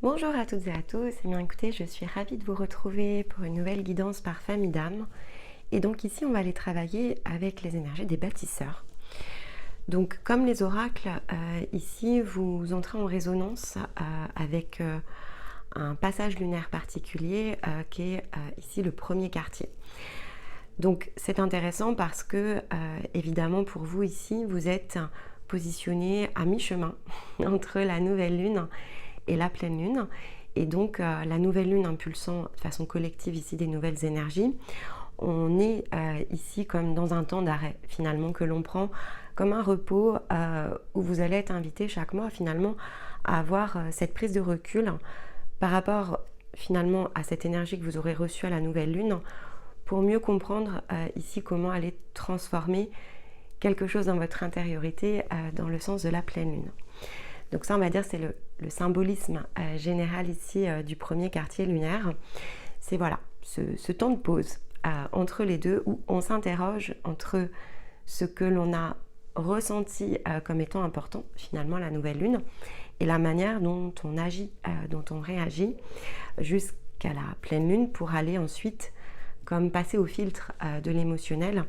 Bonjour à toutes et à tous, eh bien écoutez, je suis ravie de vous retrouver pour une nouvelle guidance par famille d'âmes. Et donc ici, on va aller travailler avec les énergies des bâtisseurs. Donc comme les oracles, ici, vous entrez en résonance avec un passage lunaire particulier qui est ici le premier quartier. Donc c'est intéressant parce que, évidemment, pour vous ici, vous êtes positionné à mi-chemin entre la nouvelle lune et la pleine lune. Et donc la nouvelle lune impulsant de façon collective ici des nouvelles énergies, on est ici comme dans un temps d'arrêt finalement que l'on prend comme un repos où vous allez être invité chaque mois finalement à avoir cette prise de recul par rapport finalement à cette énergie que vous aurez reçue à la nouvelle lune pour mieux comprendre ici comment aller transformer quelque chose dans votre intériorité dans le sens de la pleine lune. Donc ça, on va dire, c'est le symbolisme général ici du premier quartier lunaire. C'est voilà, ce temps de pause entre les deux où on s'interroge entre ce que l'on a ressenti comme étant important, finalement, la nouvelle lune, et la manière dont on agit, dont on réagit jusqu'à la pleine lune pour aller ensuite, comme passer au filtre de l'émotionnel,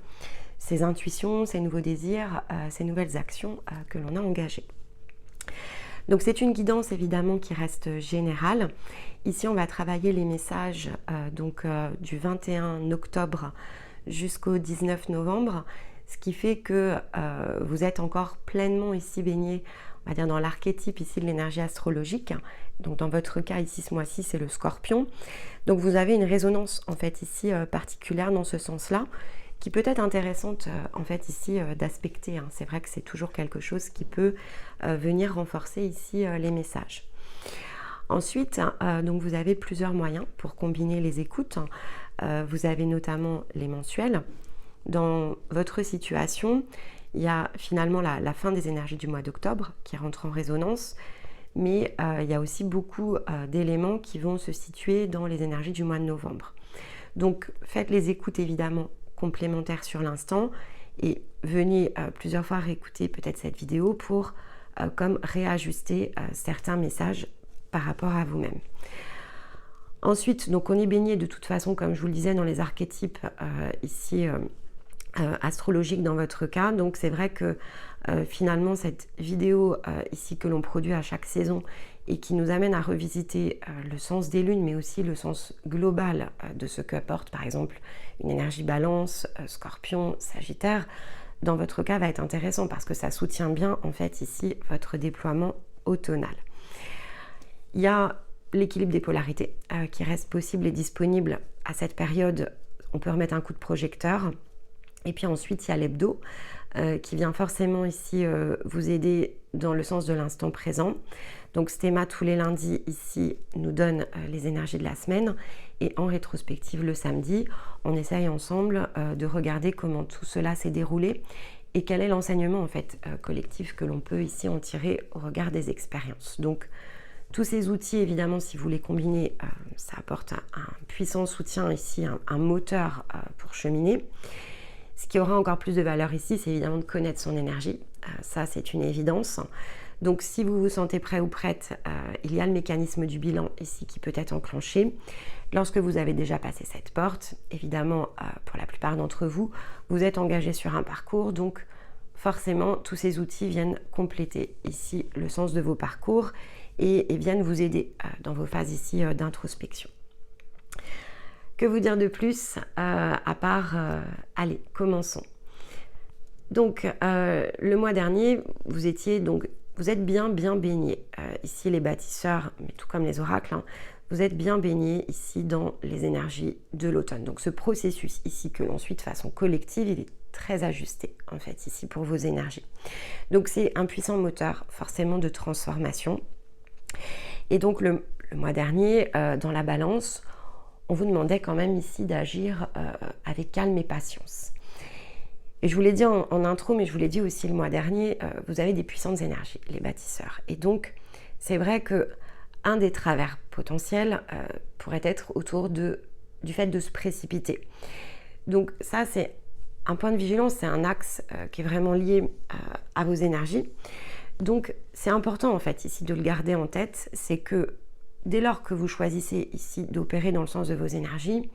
ces intuitions, ces nouveaux désirs, ces nouvelles actions que l'on a engagées. Donc c'est une guidance évidemment qui reste générale. Ici on va travailler les messages du 21 octobre jusqu'au 19 novembre, ce qui fait que vous êtes encore pleinement ici baigné, on va dire dans l'archétype ici de l'énergie astrologique. Donc dans votre cas ici ce mois-ci c'est le Scorpion. Donc vous avez une résonance en fait ici particulière dans ce sens-là, qui peut être intéressante en fait ici d'aspecter. C'est vrai que c'est toujours quelque chose qui peut venir renforcer ici les messages. Ensuite, donc vous avez plusieurs moyens pour combiner les écoutes. Vous avez notamment les mensuels. Dans votre situation, il y a finalement la fin des énergies du mois d'octobre qui rentre en résonance, mais il y a aussi beaucoup d'éléments qui vont se situer dans les énergies du mois de novembre. Donc faites les écoutes évidemment complémentaires sur l'instant et venez plusieurs fois réécouter peut-être cette vidéo pour comme réajuster certains messages par rapport à vous-même. Ensuite, donc on est baigné de toute façon, comme je vous le disais, dans les archétypes ici astrologiques dans votre cas. Donc c'est vrai que finalement cette vidéo ici que l'on produit à chaque saison et qui nous amène à revisiter le sens des lunes, mais aussi le sens global de ce que apporte par exemple une énergie balance, scorpion, sagittaire, dans votre cas va être intéressant parce que ça soutient bien en fait ici votre déploiement automnal. Il y a l'équilibre des polarités qui reste possible et disponible à cette période. On peut remettre un coup de projecteur. Et puis ensuite, il y a l'hebdo qui vient forcément ici vous aider dans le sens de l'instant présent. Donc Stéma tous les lundis ici nous donne les énergies de la semaine et en rétrospective le samedi, on essaye ensemble de regarder comment tout cela s'est déroulé et quel est l'enseignement en fait collectif que l'on peut ici en tirer au regard des expériences. Donc tous ces outils, évidemment, si vous les combinez, ça apporte un puissant soutien ici, un moteur pour cheminer. Ce qui aura encore plus de valeur ici, c'est évidemment de connaître son énergie. Ça, c'est une évidence. Donc, si vous vous sentez prêt ou prête, il y a le mécanisme du bilan ici qui peut être enclenché. Lorsque vous avez déjà passé cette porte, évidemment, pour la plupart d'entre vous, vous êtes engagé sur un parcours. Donc, forcément, tous ces outils viennent compléter ici le sens de vos parcours et viennent vous aider dans vos phases ici d'introspection. Que vous dire de plus à part, allez, commençons. Donc, le mois dernier, vous êtes bien baigné. Ici, les bâtisseurs, mais tout comme les oracles, vous êtes bien baigné ici dans les énergies de l'automne. Donc, ce processus ici que l'on suit de façon collective, il est très ajusté, en fait, ici pour vos énergies. Donc, c'est un puissant moteur, forcément, de transformation. Et donc, le mois dernier, dans la balance, on vous demandait quand même ici d'agir avec calme et patience. Et je vous l'ai dit en intro, mais je vous l'ai dit aussi le mois dernier, vous avez des puissantes énergies, les bâtisseurs. Et donc, c'est vrai que un des travers potentiels pourrait être autour du fait de se précipiter. Donc ça, c'est un point de vigilance, c'est un axe qui est vraiment lié à vos énergies. Donc, c'est important en fait ici de le garder en tête, c'est que dès lors que vous choisissez ici d'opérer dans le sens de vos énergies,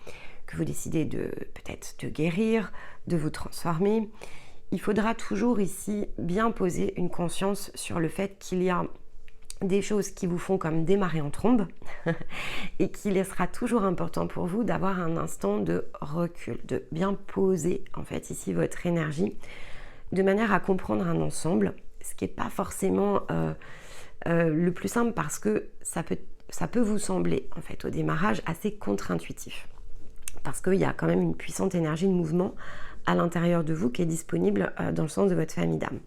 que vous décidez de peut-être de guérir, de vous transformer, il faudra toujours ici bien poser une conscience sur le fait qu'il y a des choses qui vous font comme démarrer en trombe et qu'il sera toujours important pour vous d'avoir un instant de recul, de bien poser en fait ici votre énergie de manière à comprendre un ensemble, ce qui n'est pas forcément le plus simple parce que ça peut vous sembler en fait au démarrage assez contre-intuitif parce qu'il y a quand même une puissante énergie de mouvement à l'intérieur de vous qui est disponible dans le sens de votre famille d'âme.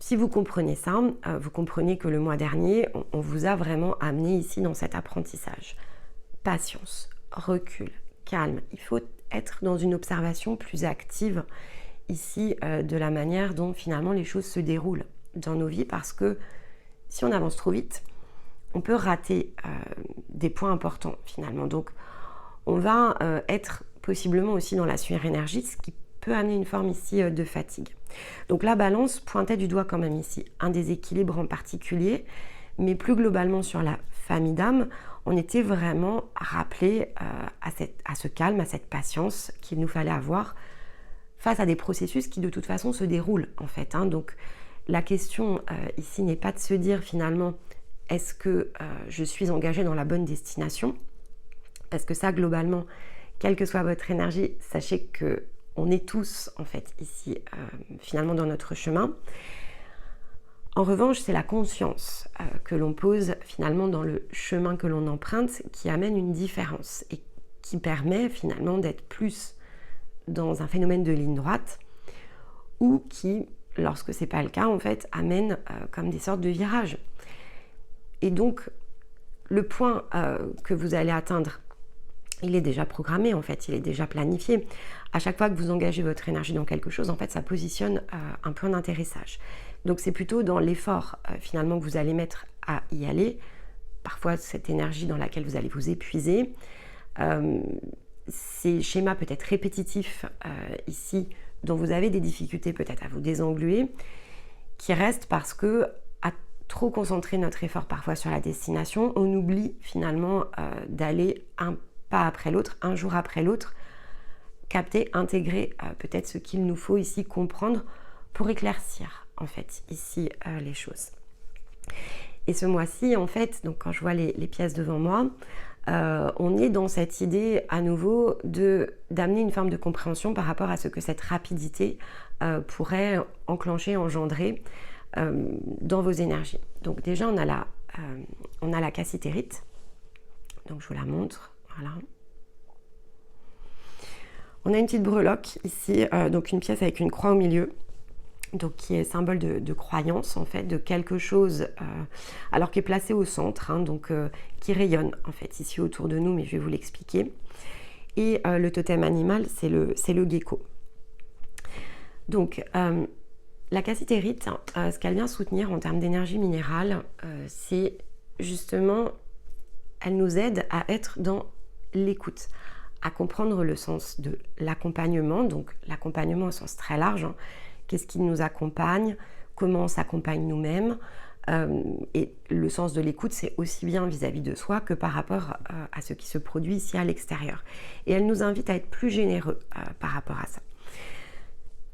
Si vous comprenez ça, vous comprenez que le mois dernier, on vous a vraiment amené ici dans cet apprentissage. Patience, recul, calme. Il faut être dans une observation plus active ici de la manière dont finalement les choses se déroulent dans nos vies parce que si on avance trop vite, on peut rater des points importants finalement. Donc on va être possiblement aussi dans la surénergie, ce qui peut amener une forme ici de fatigue. Donc la balance pointait du doigt quand même ici un déséquilibre en particulier, mais plus globalement sur la famille d'âme, on était vraiment rappelé à ce calme, à cette patience qu'il nous fallait avoir face à des processus qui de toute façon se déroulent en fait. Donc la question ici n'est pas de se dire finalement est-ce que je suis engagée dans la bonne destination, parce que ça globalement, quelle que soit votre énergie, sachez que on est tous en fait ici finalement dans notre chemin. En revanche, c'est la conscience que l'on pose finalement dans le chemin que l'on emprunte qui amène une différence et qui permet finalement d'être plus dans un phénomène de ligne droite ou qui, lorsque c'est pas le cas, en fait, amène comme des sortes de virages. Et donc, le point que vous allez atteindre, il est déjà programmé en fait, il est déjà planifié. À chaque fois que vous engagez votre énergie dans quelque chose, en fait, ça positionne un point d'atterrissage. Donc c'est plutôt dans l'effort finalement que vous allez mettre à y aller. Parfois cette énergie dans laquelle vous allez vous épuiser. Ces schémas peut-être répétitifs ici, dont vous avez des difficultés peut-être à vous désengluer, qui restent parce que à trop concentrer notre effort parfois sur la destination, on oublie finalement d'aller un pas après l'autre, un jour après l'autre, capter, intégrer peut-être ce qu'il nous faut ici comprendre pour éclaircir en fait ici les choses. Et ce mois-ci en fait, donc quand je vois les pièces devant moi, on est dans cette idée à nouveau d'amener une forme de compréhension par rapport à ce que cette rapidité pourrait enclencher, engendrer dans vos énergies. Donc déjà on a la cassitérite, donc je vous la montre. Voilà. On a une petite breloque ici, donc une pièce avec une croix au milieu, donc qui est symbole de croyance en fait, de quelque chose, alors qui est placé au centre, donc qui rayonne en fait ici autour de nous, mais je vais vous l'expliquer. Et le totem animal, c'est le gecko. Donc la cassitérite, ce qu'elle vient soutenir en termes d'énergie minérale, c'est justement, elle nous aide à être dans l'écoute, à comprendre le sens de l'accompagnement, donc l'accompagnement au sens très large, qu'est-ce qui nous accompagne, comment on s'accompagne nous-mêmes, et le sens de l'écoute, c'est aussi bien vis-à-vis de soi que par rapport à ce qui se produit ici à l'extérieur. Et elle nous invite à être plus généreux par rapport à ça.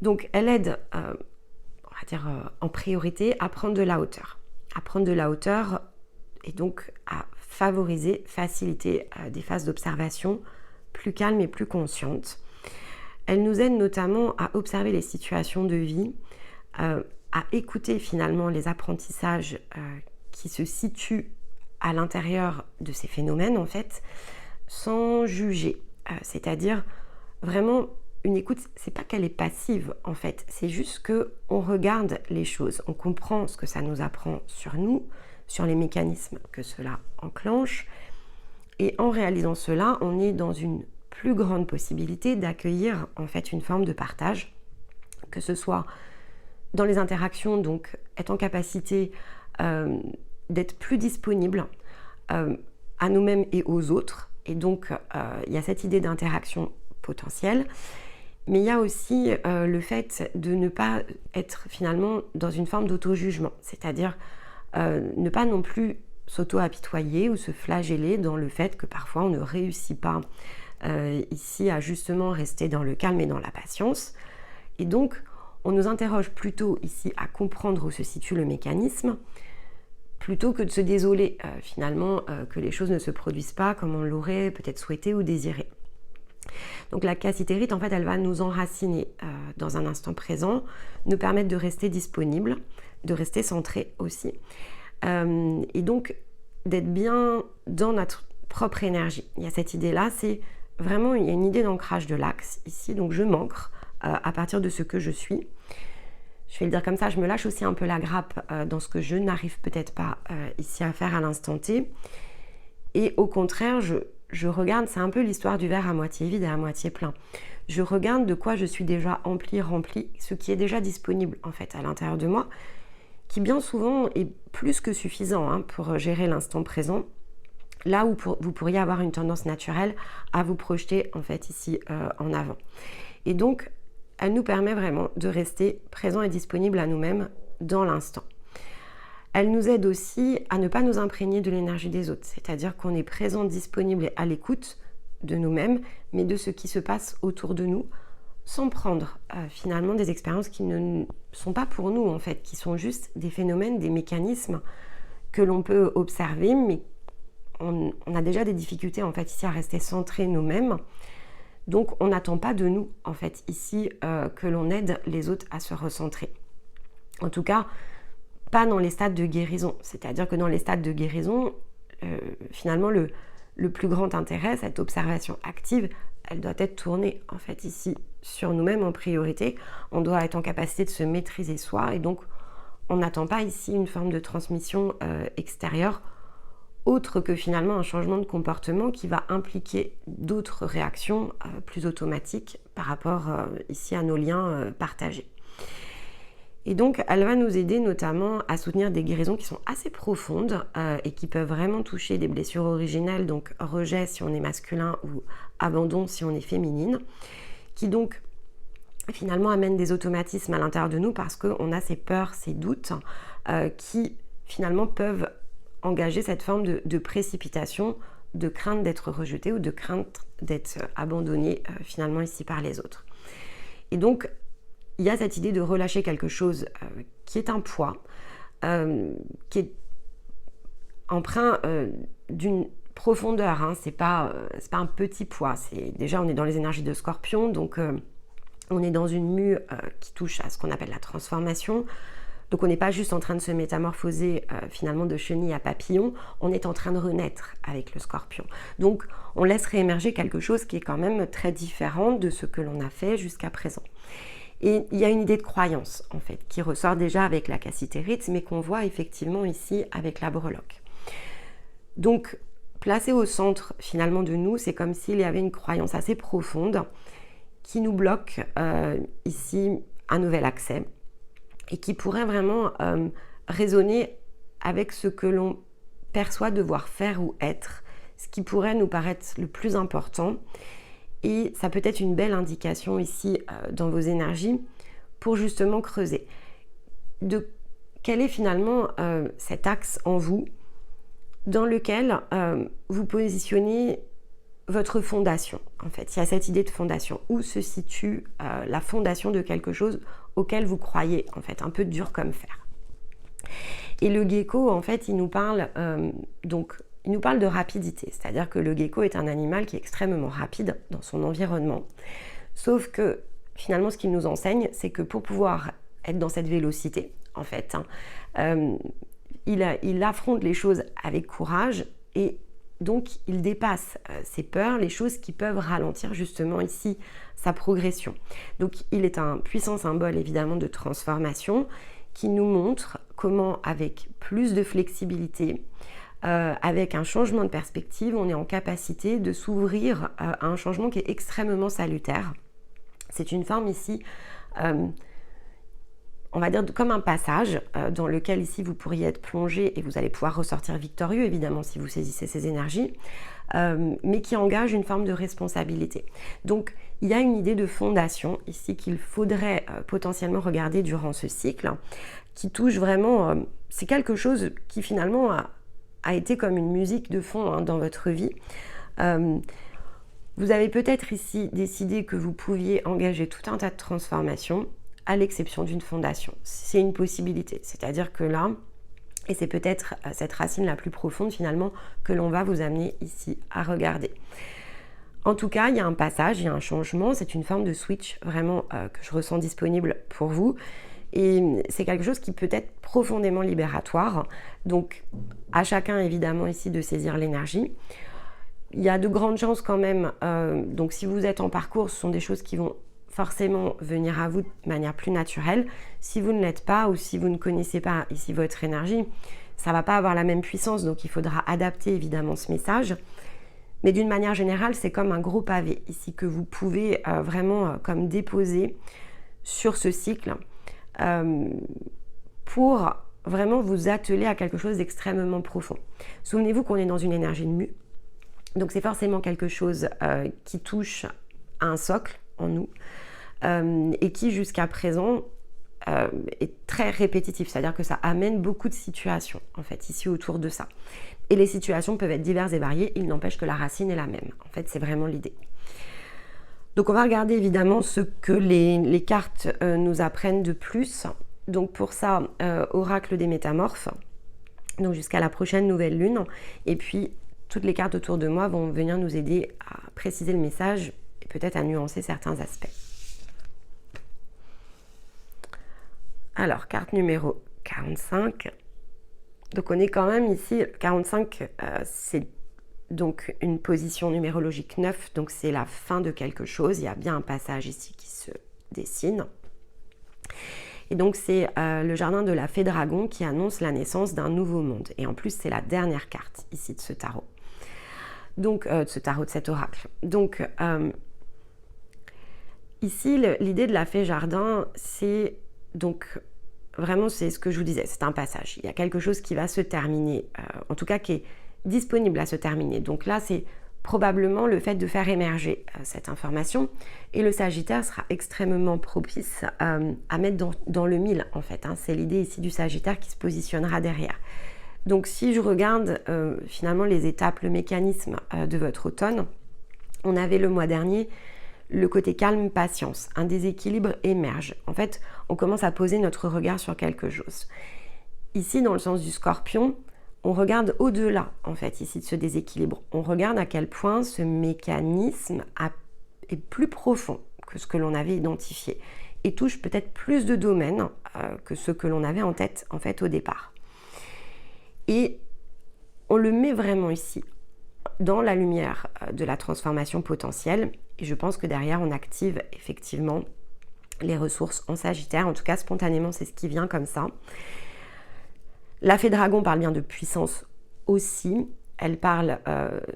Donc elle aide, on va dire en priorité, à prendre de la hauteur. À prendre de la hauteur et donc à favoriser, faciliter des phases d'observation plus calmes et plus conscientes. Elle nous aide notamment à observer les situations de vie, à écouter finalement les apprentissages qui se situent à l'intérieur de ces phénomènes en fait, sans juger. C'est-à-dire vraiment une écoute, c'est pas qu'elle est passive en fait, c'est juste que on regarde les choses, on comprend ce que ça nous apprend sur nous, sur les mécanismes que cela enclenche. Et en réalisant cela, on est dans une plus grande possibilité d'accueillir en fait une forme de partage, que ce soit dans les interactions, donc être en capacité d'être plus disponible à nous-mêmes et aux autres. Et donc, il y a cette idée d'interaction potentielle, mais il y a aussi le fait de ne pas être finalement dans une forme d'auto-jugement, c'est-à-dire ne pas non plus s'auto-apitoyer ou se flageller dans le fait que parfois on ne réussit pas ici à justement rester dans le calme et dans la patience. Et donc, on nous interroge plutôt ici à comprendre où se situe le mécanisme, plutôt que de se désoler finalement que les choses ne se produisent pas comme on l'aurait peut-être souhaité ou désiré. Donc la cassitérite, en fait, elle va nous enraciner dans un instant présent, nous permettre de rester disponible, de rester centré aussi, et donc d'être bien dans notre propre énergie. Il y a cette idée-là, c'est vraiment, il y a une idée d'ancrage de l'axe ici, donc je m'ancre à partir de ce que je suis. Je vais le dire comme ça, je me lâche aussi un peu la grappe dans ce que je n'arrive peut-être pas ici à faire à l'instant T. Et au contraire, je regarde, c'est un peu l'histoire du verre à moitié vide et à moitié plein. Je regarde de quoi je suis déjà rempli, ce qui est déjà disponible en fait à l'intérieur de moi, qui bien souvent est plus que suffisant pour gérer l'instant présent. Là où vous pourriez avoir une tendance naturelle à vous projeter en fait ici en avant. Et donc, elle nous permet vraiment de rester présent et disponible à nous-mêmes dans l'instant. Elle nous aide aussi à ne pas nous imprégner de l'énergie des autres, c'est-à-dire qu'on est présent, disponible et à l'écoute de nous-mêmes, mais de ce qui se passe autour de nous, sans prendre finalement des expériences qui ne sont pas pour nous en fait, qui sont juste des phénomènes, des mécanismes que l'on peut observer, mais on a déjà des difficultés en fait ici à rester centrés nous-mêmes. Donc on n'attend pas de nous en fait ici que l'on aide les autres à se recentrer. En tout cas, pas dans les stades de guérison. C'est-à-dire que dans les stades de guérison, finalement le plus grand intérêt, cette observation active, elle doit être tournée en fait ici sur nous-mêmes en priorité. On doit être en capacité de se maîtriser soi et donc on n'attend pas ici une forme de transmission extérieure autre que finalement un changement de comportement qui va impliquer d'autres réactions plus automatiques par rapport ici à nos liens partagés. Et donc, elle va nous aider notamment à soutenir des guérisons qui sont assez profondes et qui peuvent vraiment toucher des blessures originelles, donc rejet si on est masculin ou abandon si on est féminine, qui donc finalement amènent des automatismes à l'intérieur de nous parce qu'on a ces peurs, ces doutes qui finalement peuvent engager cette forme de précipitation, de crainte d'être rejeté ou de crainte d'être abandonné finalement ici par les autres. Et donc, il y a cette idée de relâcher quelque chose qui est un poids, qui est empreint d'une profondeur. C'est pas un petit poids. Déjà, on est dans les énergies de Scorpion, donc on est dans une mue qui touche à ce qu'on appelle la transformation. Donc on n'est pas juste en train de se métamorphoser finalement de chenille à papillon, on est en train de renaître avec le Scorpion. Donc on laisse réémerger quelque chose qui est quand même très différent de ce que l'on a fait jusqu'à présent. Et il y a une idée de croyance en fait qui ressort déjà avec la cassitérite, mais qu'on voit effectivement ici avec la breloque. Donc placé au centre finalement de nous, c'est comme s'il y avait une croyance assez profonde qui nous bloque ici un nouvel accès et qui pourrait vraiment résonner avec ce que l'on perçoit devoir faire ou être, ce qui pourrait nous paraître le plus important. Et ça peut être une belle indication ici dans vos énergies pour justement creuser. De quel est finalement cet axe en vous dans lequel vous positionnez votre fondation, en fait. Il y a cette idée de fondation. Où se situe la fondation de quelque chose auquel vous croyez, en fait, un peu dur comme fer. Et le gecko, en fait, il nous parle de rapidité. C'est-à-dire que le gecko est un animal qui est extrêmement rapide dans son environnement. Sauf que, finalement, ce qu'il nous enseigne, c'est que pour pouvoir être dans cette vélocité, en fait, il affronte les choses avec courage et donc, il dépasse ses peurs, les choses qui peuvent ralentir justement ici sa progression. Donc, il est un puissant symbole évidemment de transformation qui nous montre comment, avec plus de flexibilité, avec un changement de perspective, on est en capacité de s'ouvrir à un changement qui est extrêmement salutaire. C'est une forme ici, on va dire comme un passage dans lequel ici vous pourriez être plongé et vous allez pouvoir ressortir victorieux évidemment si vous saisissez ces énergies, mais qui engage une forme de responsabilité. Donc il y a une idée de fondation ici qu'il faudrait potentiellement regarder durant ce cycle, qui touche vraiment, c'est quelque chose qui finalement a été comme une musique de fond hein, dans votre vie. Vous avez peut-être ici décidé que vous pouviez engager tout un tas de transformations, à l'exception d'une fondation. C'est une possibilité, c'est-à-dire que là, et c'est peut-être cette racine la plus profonde finalement que l'on va vous amener ici à regarder. En tout cas, il y a un passage, il y a un changement, c'est une forme de switch vraiment que je ressens disponible pour vous. Et c'est quelque chose qui peut être profondément libératoire. Donc, à chacun évidemment ici de saisir l'énergie. Il y a de grandes chances quand même, donc si vous êtes en parcours, ce sont des choses qui vont forcément venir à vous de manière plus naturelle. Si vous ne l'êtes pas ou si vous ne connaissez pas ici votre énergie, ça ne va pas avoir la même puissance, donc il faudra adapter évidemment ce message. Mais d'une manière générale, c'est comme un gros pavé ici que vous pouvez vraiment comme déposer sur ce cycle pour vraiment vous atteler à quelque chose d'extrêmement profond. Souvenez-vous qu'on est dans une énergie de mue. Donc c'est forcément quelque chose qui touche à un socle en nous et qui jusqu'à présent est très répétitif, c'est-à-dire que ça amène beaucoup de situations en fait ici autour de ça. Et les situations peuvent être diverses et variées, il n'empêche que la racine est la même. En fait, c'est vraiment l'idée. Donc on va regarder évidemment ce que les cartes nous apprennent de plus. Donc pour ça, oracle des métamorphes, donc jusqu'à la prochaine nouvelle lune, et puis toutes les cartes autour de moi vont venir nous aider à préciser le message et peut-être à nuancer certains aspects. Alors, carte numéro 45. Donc, on est quand même ici, 45, c'est donc une position numérologique 9, donc c'est la fin de quelque chose. Il y a bien un passage ici qui se dessine. Et donc, c'est le jardin de la fée dragon qui annonce la naissance d'un nouveau monde. Et en plus, c'est la dernière carte ici de ce tarot. Donc, de cet oracle. Donc, ici, l'idée de la fée jardin, c'est donc vraiment, c'est ce que je vous disais, c'est un passage. Il y a quelque chose qui va se terminer, en tout cas qui est disponible à se terminer. Donc là, c'est probablement le fait de faire émerger cette information. Et le Sagittaire sera extrêmement propice à mettre dans le mille, en fait. Hein. C'est l'idée ici du Sagittaire qui se positionnera derrière. Donc si je regarde finalement les étapes, le mécanisme de votre automne, on avait le mois dernier le côté calme, patience, un déséquilibre émerge. En fait, on commence à poser notre regard sur quelque chose. Ici, dans le sens du Scorpion, on regarde au-delà, en fait, ici de ce déséquilibre. On regarde à quel point ce mécanisme est plus profond que ce que l'on avait identifié et touche peut-être plus de domaines que ce que l'on avait en tête, en fait, au départ. Et on le met vraiment ici, dans la lumière de la transformation potentielle. Et je pense que derrière, on active effectivement les ressources en Sagittaire. En tout cas, spontanément, c'est ce qui vient comme ça. La fée dragon parle bien de puissance aussi. Elle parle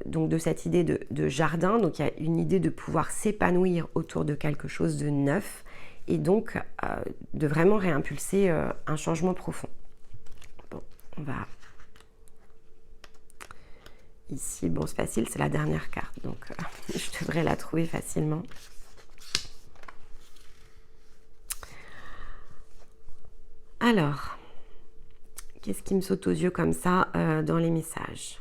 donc de cette idée de jardin. Donc, il y a une idée de pouvoir s'épanouir autour de quelque chose de neuf et donc de vraiment réimpulser un changement profond. Bon, on va... Ici, bon, c'est facile, c'est la dernière carte, donc je devrais la trouver facilement. Alors, qu'est-ce qui me saute aux yeux comme ça dans les messages?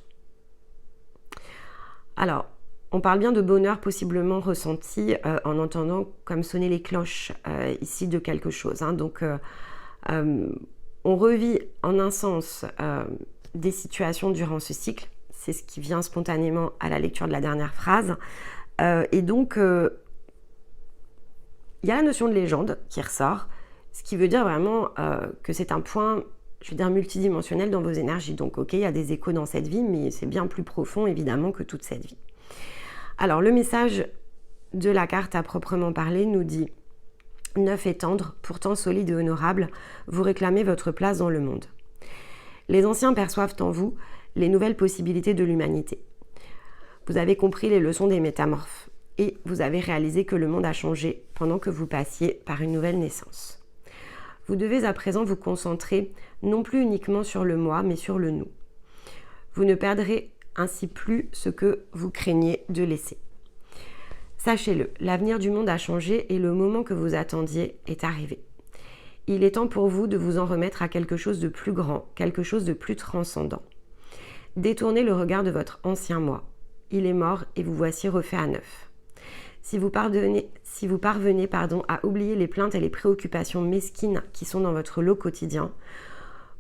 Alors, on parle bien de bonheur possiblement ressenti en entendant comme sonner les cloches ici de quelque chose. Hein. Donc, on revit en un sens des situations durant ce cycle. C'est ce qui vient spontanément à la lecture de la dernière phrase. Et donc, il y a la notion de légende qui ressort, ce qui veut dire vraiment que c'est un point, je veux dire, multidimensionnel dans vos énergies. Donc, ok, il y a des échos dans cette vie, mais c'est bien plus profond, évidemment, que toute cette vie. Alors, le message de la carte à proprement parler nous dit « Neuf et tendre, pourtant solide et honorable, vous réclamez votre place dans le monde. Les anciens perçoivent en vous les nouvelles possibilités de l'humanité. Vous avez compris les leçons des métamorphes et vous avez réalisé que le monde a changé pendant que vous passiez par une nouvelle naissance. Vous devez à présent vous concentrer non plus uniquement sur le moi, mais sur le nous. Vous ne perdrez ainsi plus ce que vous craignez de laisser. Sachez-le, l'avenir du monde a changé et le moment que vous attendiez est arrivé. Il est temps pour vous de vous en remettre à quelque chose de plus grand, quelque chose de plus transcendant. Détournez le regard de votre ancien moi. Il est mort et vous voici refait à neuf. Si vous parvenez à oublier les plaintes et les préoccupations mesquines qui sont dans votre lot quotidien,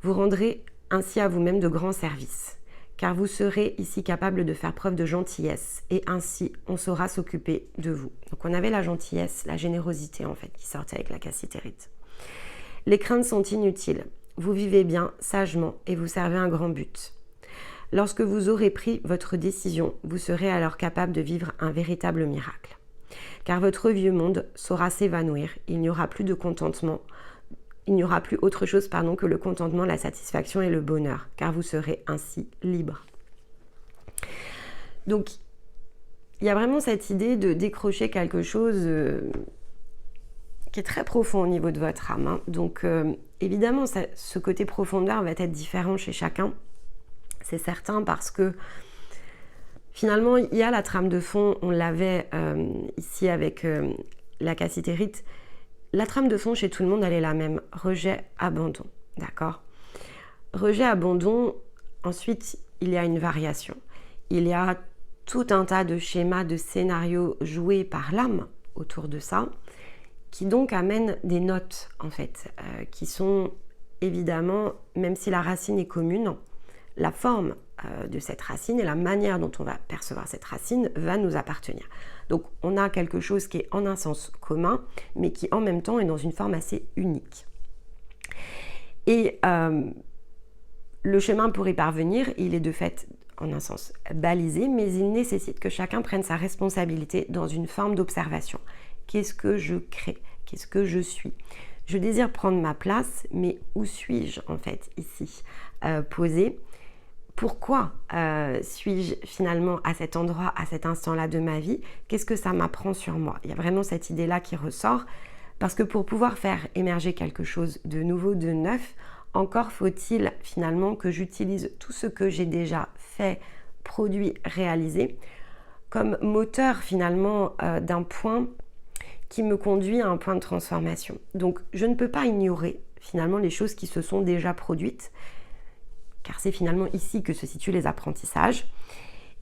vous rendrez ainsi à vous-même de grands services, car vous serez ici capable de faire preuve de gentillesse et ainsi on saura s'occuper de vous. Donc on avait la gentillesse, la générosité en fait qui sortait avec la cassitérite. Les craintes sont inutiles. Vous vivez bien, sagement et vous servez un grand but. Lorsque vous aurez pris votre décision, vous serez alors capable de vivre un véritable miracle. Car votre vieux monde saura s'évanouir, il n'y aura plus de contentement, il n'y aura plus autre chose que le contentement, la satisfaction et le bonheur, car vous serez ainsi libre. Donc, il y a vraiment cette idée de décrocher quelque chose qui est très profond au niveau de votre âme. Hein. Donc, évidemment, ce côté profondeur va être différent chez chacun, c'est certain, parce que finalement, il y a la trame de fond, on l'avait ici avec la cassitérite. La trame de fond chez tout le monde, elle est la même. Rejet, abandon. D'accord ? Rejet, abandon, ensuite, il y a une variation. Il y a tout un tas de schémas, de scénarios joués par l'âme autour de ça, qui donc amènent des notes, en fait, qui sont évidemment, même si la racine est commune, la forme de cette racine et la manière dont on va percevoir cette racine va nous appartenir. Donc on a quelque chose qui est en un sens commun, mais qui en même temps est dans une forme assez unique. Et le chemin pour y parvenir, il est de fait en un sens balisé, mais il nécessite que chacun prenne sa responsabilité dans une forme d'observation. Qu'est-ce que je crée ? Qu'est-ce que je suis ? Je désire prendre ma place, mais où suis-je en fait ici posée ? Pourquoi suis-je finalement à cet endroit, à cet instant-là de ma vie ? Qu'est-ce que ça m'apprend sur moi ? Il y a vraiment cette idée-là qui ressort, parce que pour pouvoir faire émerger quelque chose de nouveau, de neuf, encore faut-il finalement que j'utilise tout ce que j'ai déjà fait, produit, réalisé, comme moteur finalement d'un point qui me conduit à un point de transformation. Donc je ne peux pas ignorer finalement les choses qui se sont déjà produites, car c'est finalement ici que se situent les apprentissages.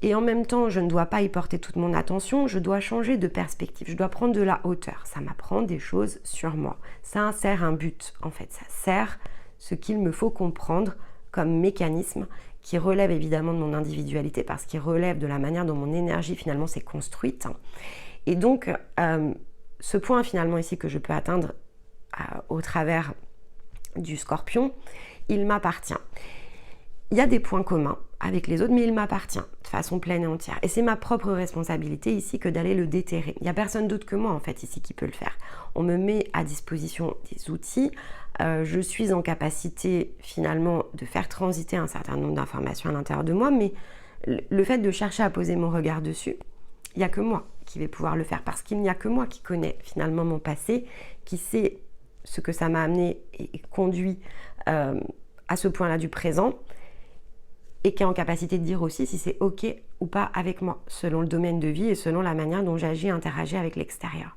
Et en même temps, je ne dois pas y porter toute mon attention, je dois changer de perspective, je dois prendre de la hauteur. Ça m'apprend des choses sur moi. Ça sert un but, en fait. Ça sert ce qu'il me faut comprendre comme mécanisme qui relève évidemment de mon individualité, parce qu'il relève de la manière dont mon énergie finalement s'est construite. Et donc, ce point finalement ici que je peux atteindre au travers du scorpion, il m'appartient. Il y a des points communs avec les autres, mais il m'appartient de façon pleine et entière. Et c'est ma propre responsabilité ici que d'aller le déterrer. Il n'y a personne d'autre que moi en fait ici qui peut le faire. On me met à disposition des outils. Je suis en capacité finalement de faire transiter un certain nombre d'informations à l'intérieur de moi, mais le fait de chercher à poser mon regard dessus, il n'y a que moi qui vais pouvoir le faire, parce qu'il n'y a que moi qui connais finalement mon passé, qui sait ce que ça m'a amené et conduit à ce point-là du présent, et qui est en capacité de dire aussi si c'est ok ou pas avec moi, selon le domaine de vie et selon la manière dont j'agis et interagis avec l'extérieur.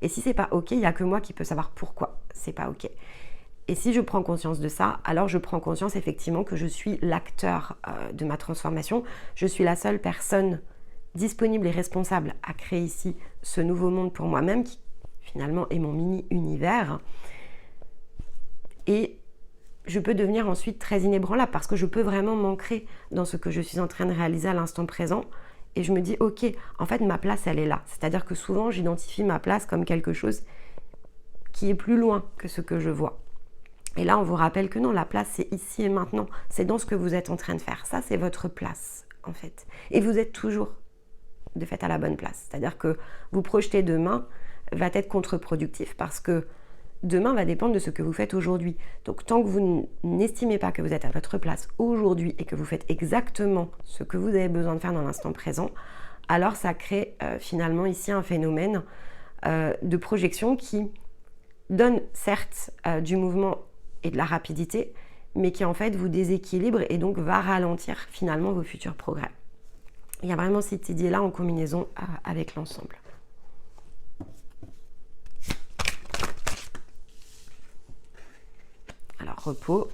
Et si c'est pas ok, il n'y a que moi qui peux savoir pourquoi c'est pas ok. Et si je prends conscience de ça, alors je prends conscience effectivement que je suis l'acteur de ma transformation. Je suis la seule personne disponible et responsable à créer ici ce nouveau monde pour moi-même, qui finalement est mon mini-univers. Et je peux devenir ensuite très inébranlable, parce que je peux vraiment m'ancrer dans ce que je suis en train de réaliser à l'instant présent. Et je me dis, ok, en fait, ma place, elle est là. C'est-à-dire que souvent, j'identifie ma place comme quelque chose qui est plus loin que ce que je vois. Et là, on vous rappelle que non, la place, c'est ici et maintenant. C'est dans ce que vous êtes en train de faire. Ça, c'est votre place, en fait. Et vous êtes toujours, de fait, à la bonne place. C'est-à-dire que vous projetez demain va être contre-productif, parce que demain va dépendre de ce que vous faites aujourd'hui. Donc, tant que vous n'estimez pas que vous êtes à votre place aujourd'hui et que vous faites exactement ce que vous avez besoin de faire dans l'instant présent, alors ça crée finalement ici un phénomène de projection qui donne certes du mouvement et de la rapidité, mais qui en fait vous déséquilibre et donc va ralentir finalement vos futurs progrès. Il y a vraiment cette idée-là en combinaison avec l'ensemble. Alors, repos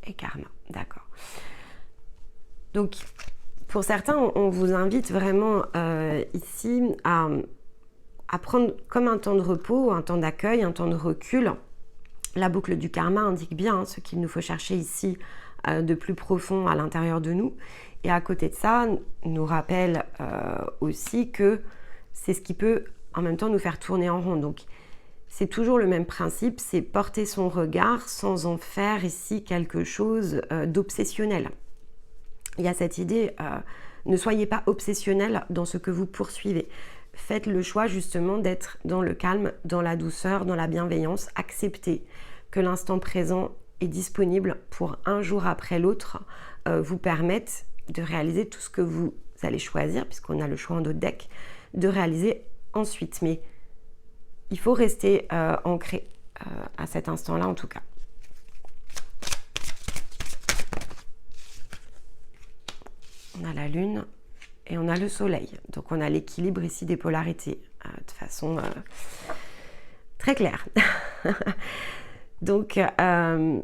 et karma, d'accord. Donc, pour certains, on vous invite vraiment ici à prendre comme un temps de repos, un temps d'accueil, un temps de recul. La boucle du karma indique bien ce qu'il nous faut chercher ici de plus profond à l'intérieur de nous. Et à côté de ça, nous rappelle aussi que c'est ce qui peut en même temps nous faire tourner en rond. Donc, c'est toujours le même principe, c'est porter son regard sans en faire ici quelque chose d'obsessionnel. Il y a cette idée, ne soyez pas obsessionnel dans ce que vous poursuivez. Faites le choix justement d'être dans le calme, dans la douceur, dans la bienveillance. Acceptez que l'instant présent est disponible pour un jour après l'autre vous permettre de réaliser tout ce que vous allez choisir, puisqu'on a le choix en d'autres decks, de réaliser ensuite. Mais il faut rester ancré à cet instant-là en tout cas. On a la lune et on a le soleil. Donc on a l'équilibre ici des polarités de façon très claire. Donc le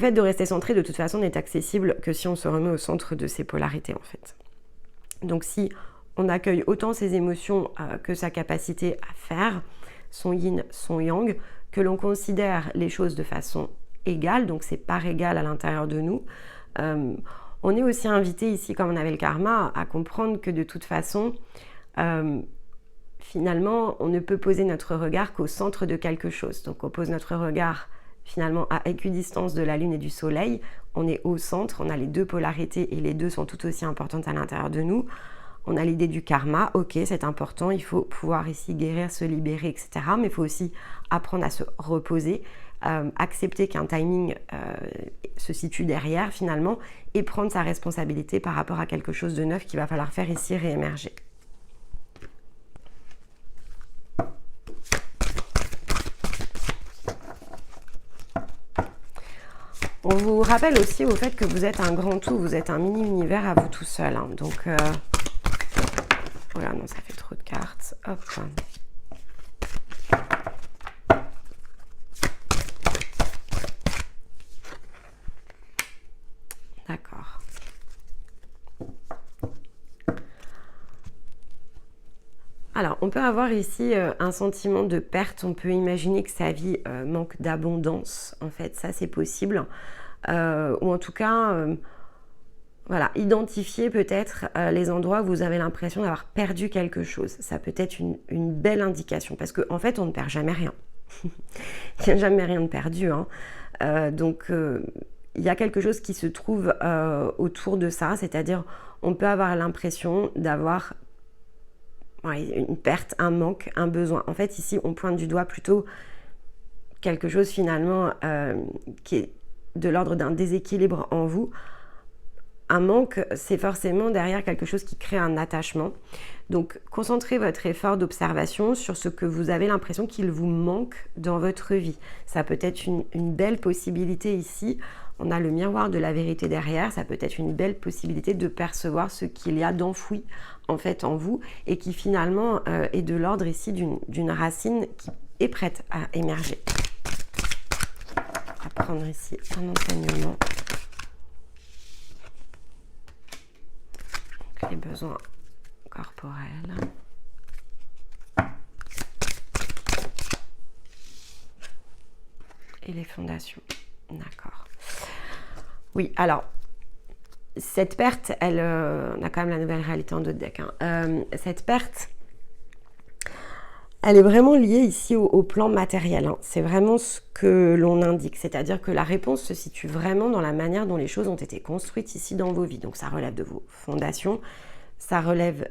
fait de rester centré de toute façon n'est accessible que si on se remet au centre de ces polarités en fait. Donc si on accueille autant ses émotions que sa capacité à faire, son yin, son yang, que l'on considère les choses de façon égale, donc c'est part égale à l'intérieur de nous, on est aussi invité ici, comme on avait le karma, à comprendre que de toute façon, finalement, on ne peut poser notre regard qu'au centre de quelque chose. Donc on pose notre regard finalement à équidistance de la lune et du soleil, on est au centre, on a les deux polarités et les deux sont tout aussi importantes à l'intérieur de nous. On a l'idée du karma, ok, c'est important, il faut pouvoir ici guérir, se libérer, etc. Mais il faut aussi apprendre à se reposer, accepter qu'un timing se situe derrière finalement et prendre sa responsabilité par rapport à quelque chose de neuf qu'il va falloir faire ici réémerger. On vous rappelle aussi au fait que vous êtes un grand tout, vous êtes un mini-univers à vous tout seul. Hein. Donc, voilà, non, ça fait trop de cartes. Hop. D'accord. Alors, on peut avoir ici un sentiment de perte. On peut imaginer que sa vie manque d'abondance. En fait, ça, c'est possible. Ou en tout cas, voilà, identifier peut-être les endroits où vous avez l'impression d'avoir perdu quelque chose. Ça peut être une belle indication. Parce qu'en fait, on ne perd jamais rien. Il n'y a jamais rien de perdu. Hein. Donc, il y a quelque chose qui se trouve autour de ça. C'est-à-dire, on peut avoir l'impression d'avoir une perte, un manque, un besoin. En fait, ici, on pointe du doigt plutôt quelque chose finalement qui est de l'ordre d'un déséquilibre en vous. Un manque, c'est forcément derrière quelque chose qui crée un attachement. Donc, concentrez votre effort d'observation sur ce que vous avez l'impression qu'il vous manque dans votre vie. Ça peut être une belle possibilité ici. On a le miroir de la vérité derrière. Ça peut être une belle possibilité de percevoir ce qu'il y a d'enfoui en fait en vous et qui finalement est de l'ordre ici d'une racine qui est prête à émerger. On va prendre ici un enseignement. Donc, les besoins corporels. Et les fondations. D'accord. Oui, alors, cette perte, on a quand même la nouvelle réalité en d'autres decks. Hein. Cette perte, elle est vraiment liée ici au plan matériel. Hein. C'est vraiment ce que l'on indique. C'est-à-dire que la réponse se situe vraiment dans la manière dont les choses ont été construites ici dans vos vies. Donc ça relève de vos fondations, ça relève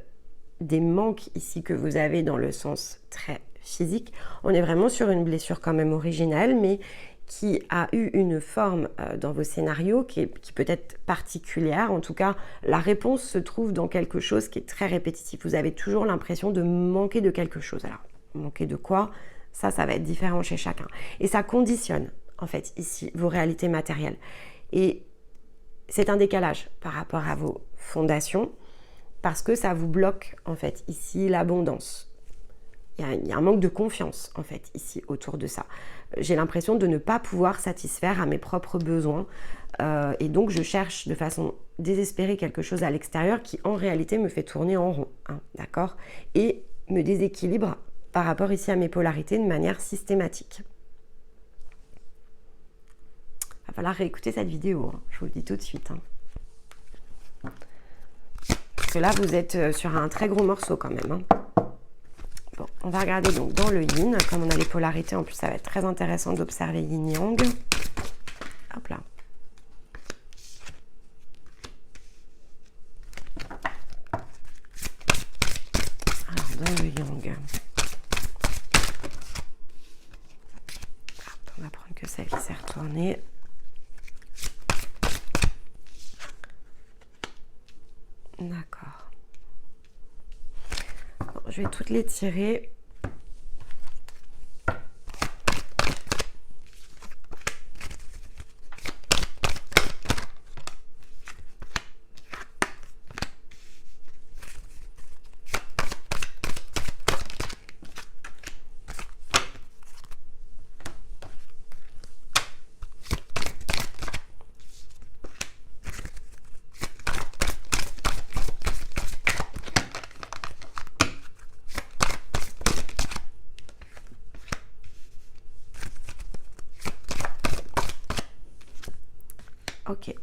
des manques ici que vous avez dans le sens très physique. On est vraiment sur une blessure quand même originelle, mais qui a eu une forme dans vos scénarios qui peut être particulière. En tout cas, la réponse se trouve dans quelque chose qui est très répétitif. Vous avez toujours l'impression de manquer de quelque chose. Alors, manquer de quoi? Ça va être différent chez chacun. Et ça conditionne, en fait, ici, vos réalités matérielles. Et c'est un décalage par rapport à vos fondations, parce que ça vous bloque, en fait, ici, l'abondance. il y a un manque de confiance, en fait, ici, autour de ça. J'ai l'impression de ne pas pouvoir satisfaire à mes propres besoins. Et donc, je cherche de façon désespérée quelque chose à l'extérieur qui, en réalité, me fait tourner en rond. Hein, d'accord? Et me déséquilibre par rapport ici à mes polarités de manière systématique. Il va falloir réécouter cette vidéo, hein, je vous le dis tout de suite. Hein. Parce que là, vous êtes sur un très gros morceau quand même. Hein. Bon, on va regarder donc dans le yin, comme on a les polarités, en plus ça va être très intéressant d'observer yin-yang. Hop là. Alors, dans le yang, on va prendre que celle qui s'est retournée. D'accord. Bon, je vais toutes les tirer. Ok.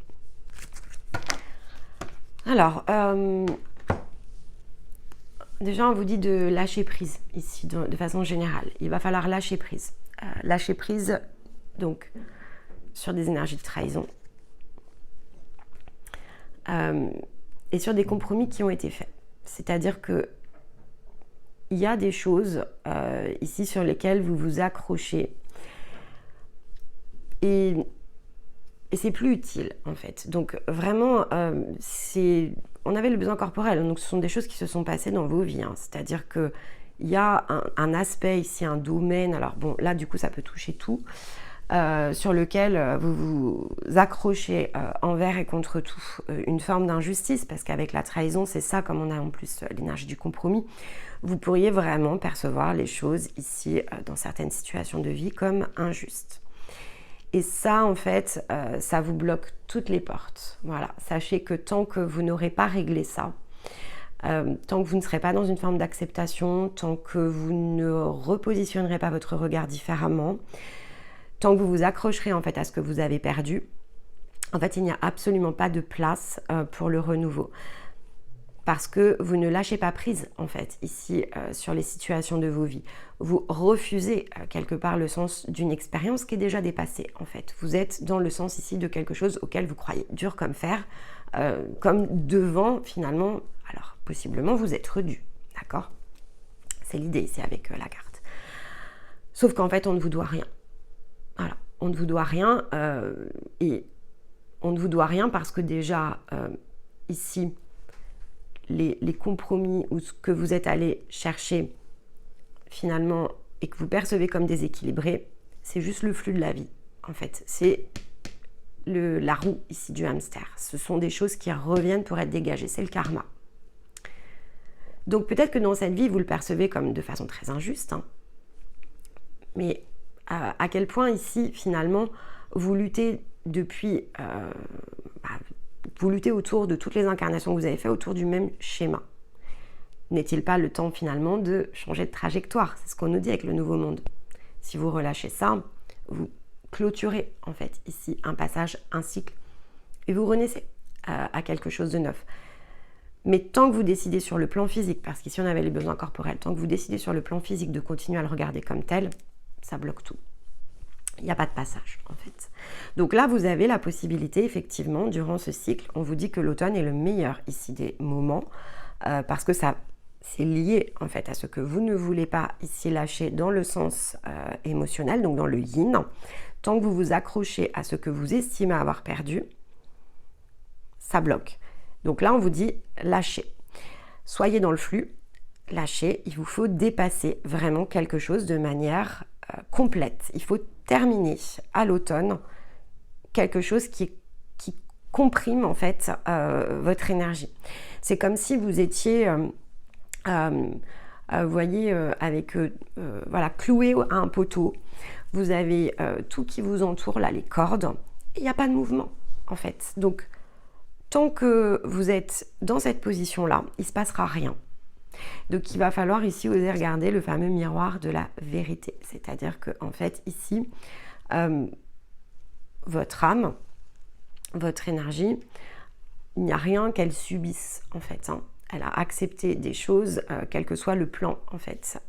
Alors, déjà, on vous dit de lâcher prise ici, de façon générale. Il va falloir lâcher prise. Lâcher prise, donc, sur des énergies de trahison. Et sur des compromis qui ont été faits. C'est-à-dire que il y a des choses ici sur lesquelles vous vous accrochez. Et c'est plus utile, en fait. Donc, vraiment, on avait le besoin corporel. Donc, ce sont des choses qui se sont passées dans vos vies. Hein. C'est-à-dire qu'il y a un aspect ici, un domaine. Alors, bon, là, du coup, ça peut toucher tout. Sur lequel vous vous accrochez envers et contre tout. Une forme d'injustice, parce qu'avec la trahison, c'est ça, comme on a en plus l'énergie du compromis. Vous pourriez vraiment percevoir les choses ici, dans certaines situations de vie, comme injustes. Et ça, en fait, ça vous bloque toutes les portes. Voilà. Sachez que tant que vous n'aurez pas réglé ça, tant que vous ne serez pas dans une forme d'acceptation, tant que vous ne repositionnerez pas votre regard différemment, tant que vous vous accrocherez en fait à ce que vous avez perdu, en fait, il n'y a absolument pas de place pour le renouveau. Parce que vous ne lâchez pas prise, en fait, ici, sur les situations de vos vies. Vous refusez, quelque part, le sens d'une expérience qui est déjà dépassée, en fait. Vous êtes dans le sens, ici, de quelque chose auquel vous croyez dur comme fer, comme devant, finalement, alors, possiblement, vous être dû, d'accord? C'est l'idée, ici, avec la carte. Sauf qu'en fait, on ne vous doit rien. Voilà, on ne vous doit rien, et on ne vous doit rien parce que déjà, ici, les compromis ou ce que vous êtes allé chercher finalement et que vous percevez comme déséquilibré, c'est juste le flux de la vie, en fait. C'est la roue ici du hamster. Ce sont des choses qui reviennent pour être dégagées, c'est le karma. Donc peut-être que dans cette vie, vous le percevez comme de façon très injuste, hein, mais à quel point ici, finalement, vous luttez depuis... vous luttez autour de toutes les incarnations que vous avez faites, autour du même schéma. N'est-il pas le temps finalement de changer de trajectoire? C'est ce qu'on nous dit avec le nouveau monde. Si vous relâchez ça, vous clôturez en fait ici un passage, un cycle, et vous renaissez à quelque chose de neuf. Mais tant que vous décidez sur le plan physique, parce qu'ici on avait les besoins corporels, tant que vous décidez sur le plan physique de continuer à le regarder comme tel, ça bloque tout. Il n'y a pas de passage, en fait. Donc là, vous avez la possibilité, effectivement, durant ce cycle, on vous dit que l'automne est le meilleur ici des moments, parce que ça, c'est lié, en fait, à ce que vous ne voulez pas ici lâcher dans le sens émotionnel, donc dans le yin. Tant que vous vous accrochez à ce que vous estimez avoir perdu, ça bloque. Donc là, on vous dit lâchez. Soyez dans le flux, lâchez. Il vous faut dépasser vraiment quelque chose de manière complète. Il faut terminer à l'automne quelque chose qui comprime en fait votre énergie. C'est comme si vous étiez vous voyez, avec, voilà, cloué à un poteau. Vous avez tout qui vous entoure, là, les cordes. Il n'y a pas de mouvement, en fait. Donc, tant que vous êtes dans cette position-là, il ne se passera rien. Donc, il va falloir ici oser regarder le fameux miroir de la vérité. C'est-à-dire que, en fait, ici, votre âme, votre énergie, il n'y a rien qu'elle subisse, en fait. Elle a accepté des choses, quel que soit le plan, en fait.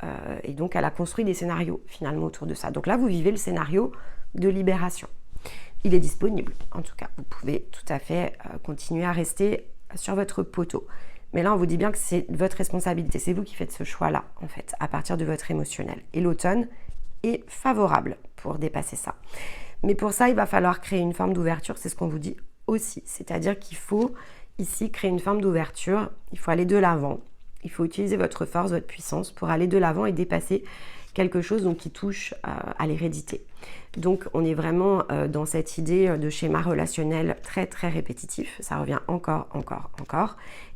Et donc, elle a construit des scénarios, finalement, autour de ça. Donc là, vous vivez le scénario de libération. Il est disponible, en tout cas. Vous pouvez tout à fait continuer à rester sur votre poteau. Mais là, on vous dit bien que c'est votre responsabilité. C'est vous qui faites ce choix-là, en fait, à partir de votre émotionnel. Et l'automne est favorable pour dépasser ça. Mais pour ça, il va falloir créer une forme d'ouverture. C'est ce qu'on vous dit aussi. C'est-à-dire qu'il faut ici créer une forme d'ouverture. Il faut aller de l'avant. Il faut utiliser votre force, votre puissance pour aller de l'avant et dépasser quelque chose donc, qui touche à l'hérédité. Donc, on est vraiment dans cette idée de schéma relationnel très, très répétitif. Ça revient encore.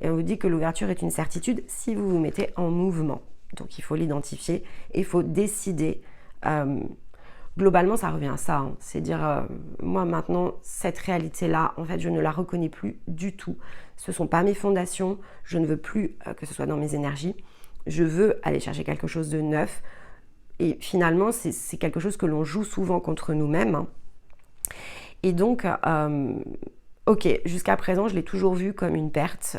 Et on vous dit que l'ouverture est une certitude si vous vous mettez en mouvement. Donc, il faut l'identifier et il faut décider. Globalement, ça revient à ça. C'est dire, moi, maintenant, cette réalité-là, en fait, je ne la reconnais plus du tout. Ce ne sont pas mes fondations. Je ne veux plus que ce soit dans mes énergies. Je veux aller chercher quelque chose de neuf. Et finalement, c'est quelque chose que l'on joue souvent contre nous-mêmes. Et donc, ok, jusqu'à présent, je l'ai toujours vu comme une perte.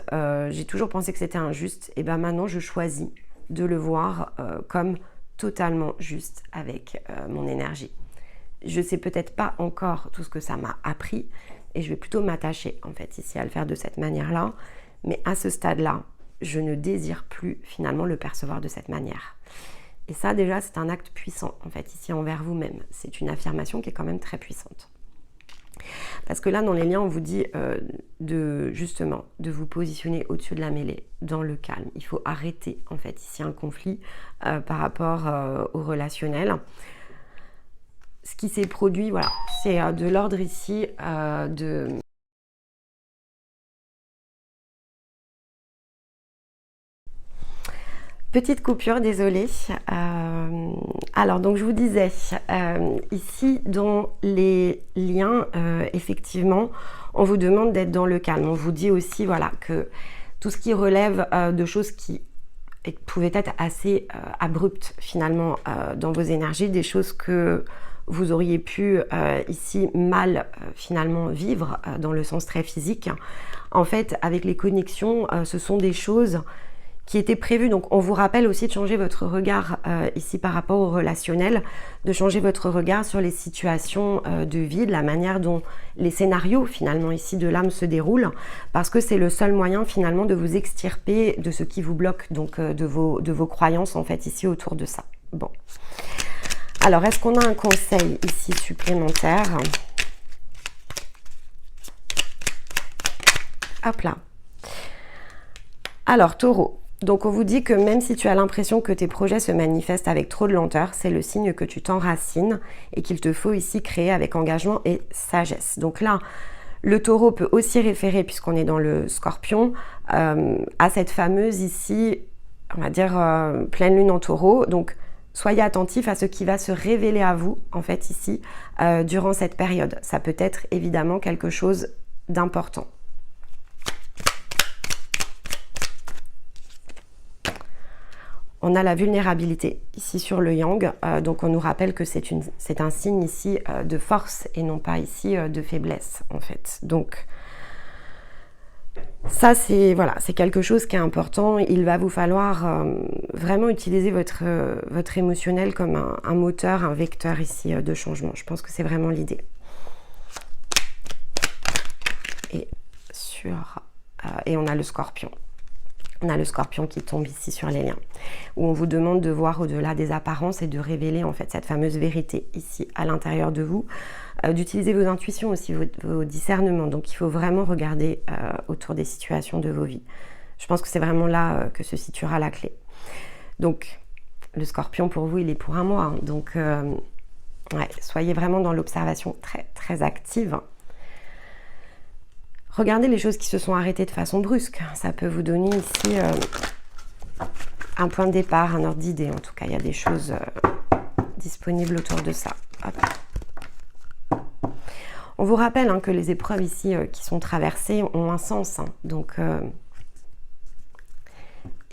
J'ai toujours pensé que c'était injuste. Et bien maintenant, je choisis de le voir comme totalement juste avec mon énergie. Je ne sais peut-être pas encore tout ce que ça m'a appris. Et je vais plutôt m'attacher, en fait, ici à le faire de cette manière-là. Mais à ce stade-là, je ne désire plus finalement le percevoir de cette manière. Et ça, déjà, c'est un acte puissant, en fait, ici envers vous-même. C'est une affirmation qui est quand même très puissante. Parce que là, dans les liens, on vous dit justement de vous positionner au-dessus de la mêlée, dans le calme. Il faut arrêter, en fait, ici un conflit par rapport au relationnel. Ce qui s'est produit, voilà, c'est de l'ordre ici de... Petite coupure, désolée. Alors, donc je vous disais, ici dans les liens, effectivement, on vous demande d'être dans le calme. On vous dit aussi, voilà, que tout ce qui relève de choses qui pouvaient être assez abruptes, finalement, dans vos énergies, des choses que vous auriez pu ici mal, finalement, vivre dans le sens très physique. En fait, avec les connexions, ce sont des choses qui était prévu. Donc on vous rappelle aussi de changer votre regard ici par rapport au relationnel, de changer votre regard sur les situations de vie, de la manière dont les scénarios finalement ici de l'âme se déroulent, parce que c'est le seul moyen finalement de vous extirper de ce qui vous bloque, donc de vos croyances en fait ici autour de ça. Bon. Alors est-ce qu'on a un conseil ici supplémentaire? Hop là. Alors Taureau. Donc on vous dit que même si tu as l'impression que tes projets se manifestent avec trop de lenteur, c'est le signe que tu t'enracines et qu'il te faut ici créer avec engagement et sagesse. Donc là, le Taureau peut aussi référer, puisqu'on est dans le Scorpion, à cette fameuse ici, on va dire, pleine lune en Taureau. Donc soyez attentifs à ce qui va se révéler à vous, en fait, ici, durant cette période. Ça peut être évidemment quelque chose d'important. On a la vulnérabilité ici sur le yang, donc on nous rappelle que c'est un signe ici de force et non pas ici de faiblesse en fait. Donc ça c'est voilà, c'est quelque chose qui est important. Il va vous falloir vraiment utiliser votre émotionnel comme un moteur, un vecteur ici de changement. Je pense que c'est vraiment l'idée. Et on a le Scorpion. On a le Scorpion qui tombe ici sur les liens, où on vous demande de voir au-delà des apparences et de révéler en fait cette fameuse vérité ici à l'intérieur de vous, d'utiliser vos intuitions aussi, vos discernements. Donc il faut vraiment regarder autour des situations de vos vies. Je pense que c'est vraiment là que se situera la clé. Donc le Scorpion pour vous, il est pour un mois, hein. Donc ouais, soyez vraiment dans l'observation très très active. Regardez les choses qui se sont arrêtées de façon brusque. Ça peut vous donner ici un point de départ, un ordre d'idée. En tout cas, il y a des choses disponibles autour de ça. Hop. On vous rappelle hein, que les épreuves ici qui sont traversées ont un sens. Hein. Donc,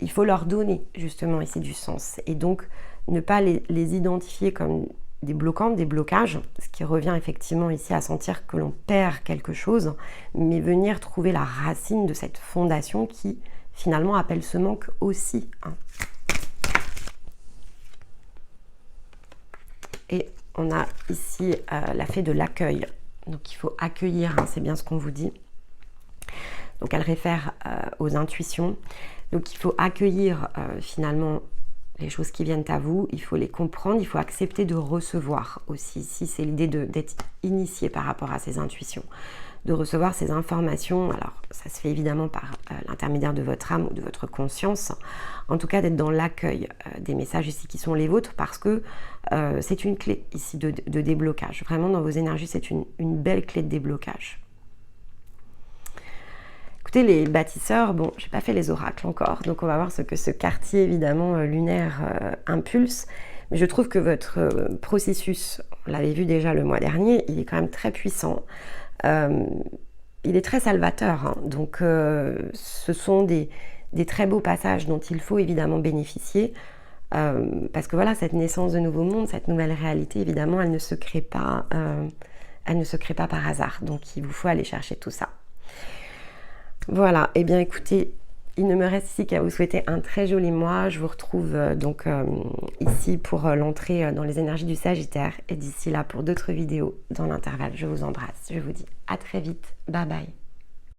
il faut leur donner justement ici du sens. Et donc, ne pas les identifier comme des bloquants, des blocages, ce qui revient effectivement ici à sentir que l'on perd quelque chose, mais venir trouver la racine de cette fondation qui finalement appelle ce manque aussi. Hein. Et on a ici la fée de l'accueil. Donc il faut accueillir, hein, c'est bien ce qu'on vous dit. Donc elle réfère aux intuitions. Donc il faut accueillir finalement les choses qui viennent à vous, il faut les comprendre, il faut accepter de recevoir aussi. Ici, c'est l'idée d'être initié par rapport à ces intuitions, de recevoir ces informations. Alors, ça se fait évidemment par l'intermédiaire de votre âme ou de votre conscience. En tout cas, d'être dans l'accueil des messages ici qui sont les vôtres parce que c'est une clé ici de déblocage. Vraiment, dans vos énergies, c'est une belle clé de déblocage. Écoutez, les bâtisseurs, bon, j'ai pas fait les oracles encore, donc on va voir ce que ce quartier, évidemment, lunaire impulse. Mais je trouve que votre processus, on l'avait vu déjà le mois dernier, il est quand même très puissant. Il est très salvateur, hein, donc ce sont des très beaux passages dont il faut évidemment bénéficier. Parce que voilà, cette naissance de nouveau monde, cette nouvelle réalité, évidemment, elle ne se crée pas par hasard. Donc il vous faut aller chercher tout ça. Voilà, et bien écoutez, il ne me reste ici qu'à vous souhaiter un très joli mois. Je vous retrouve donc ici pour l'entrée dans les énergies du Sagittaire. Et d'ici là, pour d'autres vidéos dans l'intervalle, je vous embrasse. Je vous dis à très vite. Bye bye.